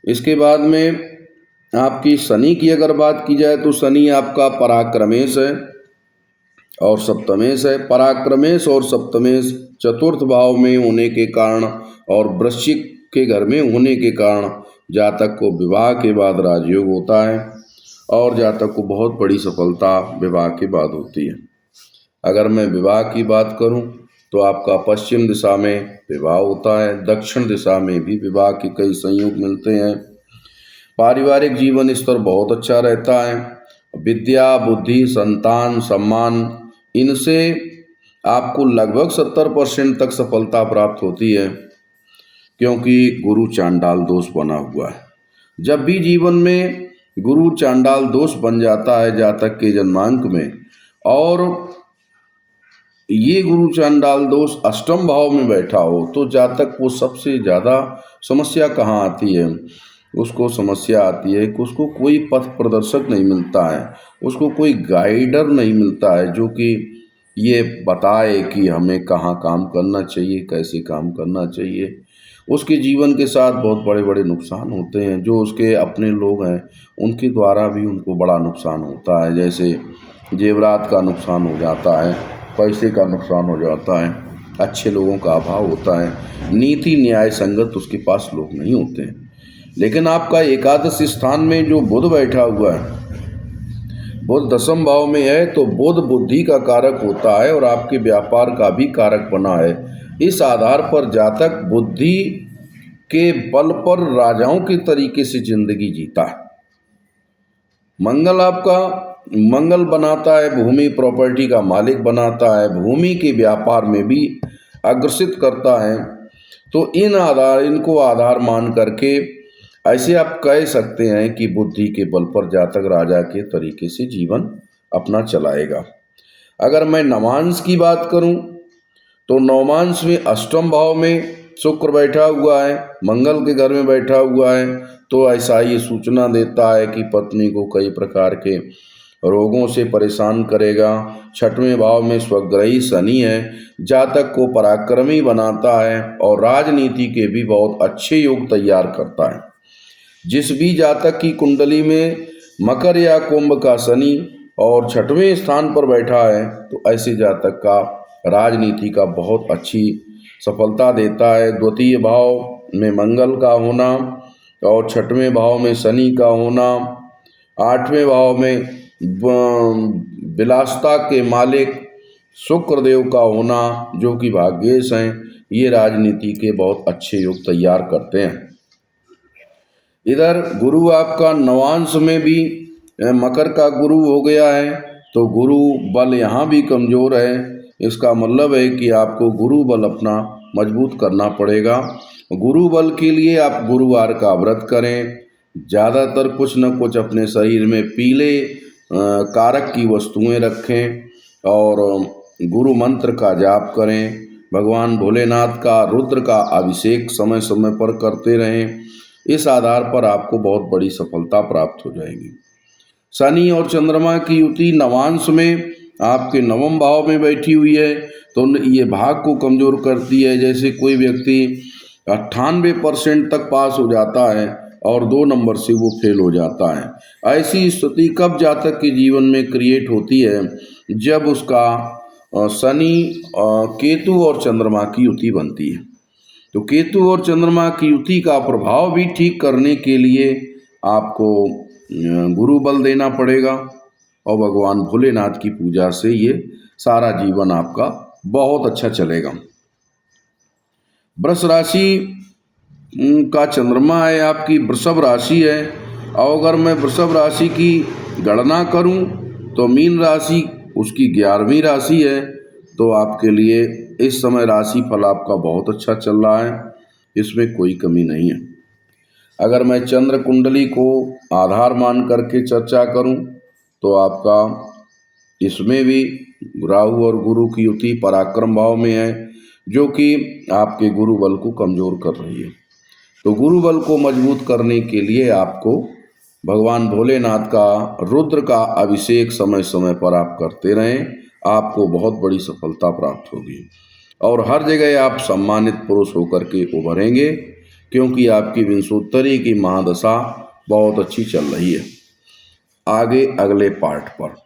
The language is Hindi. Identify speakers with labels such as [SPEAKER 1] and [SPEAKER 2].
[SPEAKER 1] इसके बाद में आपकी शनि की अगर बात की जाए तो शनि आपका पराक्रमेश है और सप्तमेश है। पराक्रमेश और सप्तमेश चतुर्थ भाव में होने के कारण और वृश्चिक के घर में होने के कारण जातक को विवाह के बाद राजयोग होता है और जातक को बहुत बड़ी सफलता विवाह के बाद होती है। अगर मैं विवाह की बात करूं तो आपका पश्चिम दिशा में विवाह होता है, दक्षिण दिशा में भी विवाह के कई संयोग मिलते हैं। पारिवारिक जीवन स्तर बहुत अच्छा रहता है। विद्या, बुद्धि, संतान, सम्मान, इनसे आपको लगभग 70% तक सफलता प्राप्त होती है, क्योंकि गुरु चांडाल दोष बना हुआ है। जब भी जीवन में गुरु चांडाल दोष बन जाता है जातक के जन्मांक में, और ये गुरु चांडाल दोष अष्टम भाव में बैठा हो, तो जातक को सबसे ज़्यादा समस्या कहाँ आती है? उसको समस्या आती है कि उसको कोई पथ प्रदर्शक नहीं मिलता है, उसको कोई गाइडर नहीं मिलता है जो कि ये बताए कि हमें कहाँ काम करना चाहिए, कैसे काम करना चाहिए। उसके जीवन के साथ बहुत बड़े बड़े नुकसान होते हैं। जो उसके अपने लोग हैं उनके द्वारा भी उनको बड़ा नुकसान होता है, जैसे जेवरात का नुकसान हो जाता है, पैसे का नुकसान हो जाता है, अच्छे लोगों का अभाव होता है, नीति न्याय संगत उसके पास लोग नहीं होते हैं। लेकिन आपका एकादश स्थान में जो बुध बैठा हुआ है, बुध दसम भाव में है, तो बुध बुद्धि का कारक होता है और आपके व्यापार का भी कारक बना है। इस आधार पर जातक बुद्धि के बल पर राजाओं के तरीके से जिंदगी जीता है। मंगल बनाता है, भूमि प्रॉपर्टी का मालिक बनाता है, भूमि के व्यापार में भी अग्रसित करता है। तो इनको आधार मान करके ऐसे आप कह सकते हैं कि बुद्धि के बल पर जातक राजा के तरीके से जीवन अपना चलाएगा। अगर मैं नवांश की बात करूं तो नवमांश में अष्टम भाव में शुक्र बैठा हुआ है, मंगल के घर में बैठा हुआ है, तो ऐसा ये सूचना देता है कि पत्नी को कई प्रकार के रोगों से परेशान करेगा। छठवें भाव में स्वग्रही शनि है, जातक को पराक्रमी बनाता है और राजनीति के भी बहुत अच्छे योग तैयार करता है। जिस भी जातक की कुंडली में मकर या कुंभ का शनि और छठवें स्थान पर बैठा है, तो ऐसे जातक का राजनीति का बहुत अच्छी सफलता देता है। द्वितीय भाव में मंगल का होना और छठवें भाव में शनि का होना, आठवें भाव में विलासता के मालिक शुक्रदेव का होना जो कि भाग्येश हैं, ये राजनीति के बहुत अच्छे योग तैयार करते हैं। इधर गुरु आपका नवांश में भी मकर का गुरु हो गया है, तो गुरु बल यहाँ भी कमज़ोर है। इसका मतलब है कि आपको गुरु बल अपना मजबूत करना पड़ेगा। गुरु बल के लिए आप गुरुवार का व्रत करें, ज़्यादातर कुछ न कुछ अपने शरीर में पीले कारक की वस्तुएं रखें और गुरु मंत्र का जाप करें। भगवान भोलेनाथ का रुद्र का अभिषेक समय समय पर करते रहें। इस आधार पर आपको बहुत बड़ी सफलता प्राप्त हो जाएगी। शनि और चंद्रमा की युति नवांश में आपके नवम भाव में बैठी हुई है, तो ये भाग को कमज़ोर करती है। जैसे कोई व्यक्ति 98% तक पास हो जाता है और 2 नंबर से वो फेल हो जाता है। ऐसी स्थिति कब जातक के जीवन में क्रिएट होती है? जब उसका शनि, केतु और चंद्रमा की युति बनती है। तो केतु और चंद्रमा की युति का प्रभाव भी ठीक करने के लिए आपको गुरु बल देना पड़ेगा और भगवान भोलेनाथ की पूजा से ये सारा जीवन आपका बहुत अच्छा चलेगा। वृष राशि का चंद्रमा है, आपकी वृषभ राशि है, और अगर मैं वृषभ राशि की गणना करूं तो मीन राशि उसकी 11वीं राशि है। तो आपके लिए इस समय राशि फल आपका बहुत अच्छा चल रहा है, इसमें कोई कमी नहीं है। अगर मैं चंद्र कुंडली को आधार मान करके चर्चा करूं तो आपका इसमें भी राहु और गुरु की युति पराक्रम भाव में है, जो कि आपके गुरु बल को कमज़ोर कर रही है। तो गुरु बल को मजबूत करने के लिए आपको भगवान भोलेनाथ का, रुद्र का अभिषेक समय समय पर आप करते रहें, आपको बहुत बड़ी सफलता प्राप्त होगी और हर जगह आप सम्मानित पुरुष होकर के उभरेंगे। क्योंकि आपकी विंशोत्तरी की महादशा बहुत अच्छी चल रही है। आगे अगले पार्ट पर।